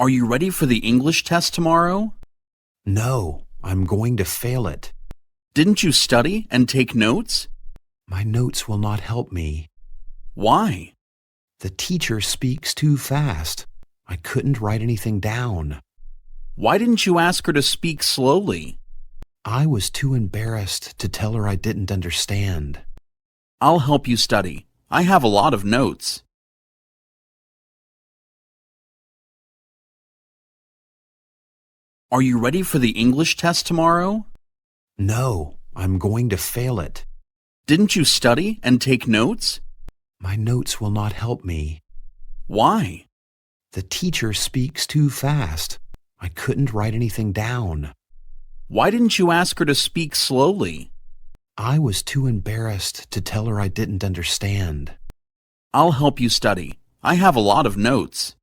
Are you ready for the English test tomorrow? No, I'm going to fail it. Didn't you study and take notes? My notes will not help me. Why? The teacher speaks too fast. I couldn't write anything down. Why didn't you ask her to speak slowly? I was too embarrassed to tell her I didn't understand. I'll help you study. I have a lot of notes. Are you ready for the English test tomorrow? No, I'm going to fail it. Didn't you study and take notes? My notes will not help me. Why? The teacher speaks too fast. I couldn't write anything down. Why didn't you ask her to speak slowly? I was too embarrassed to tell her I didn't understand. I'll help you study. I have a lot of notes.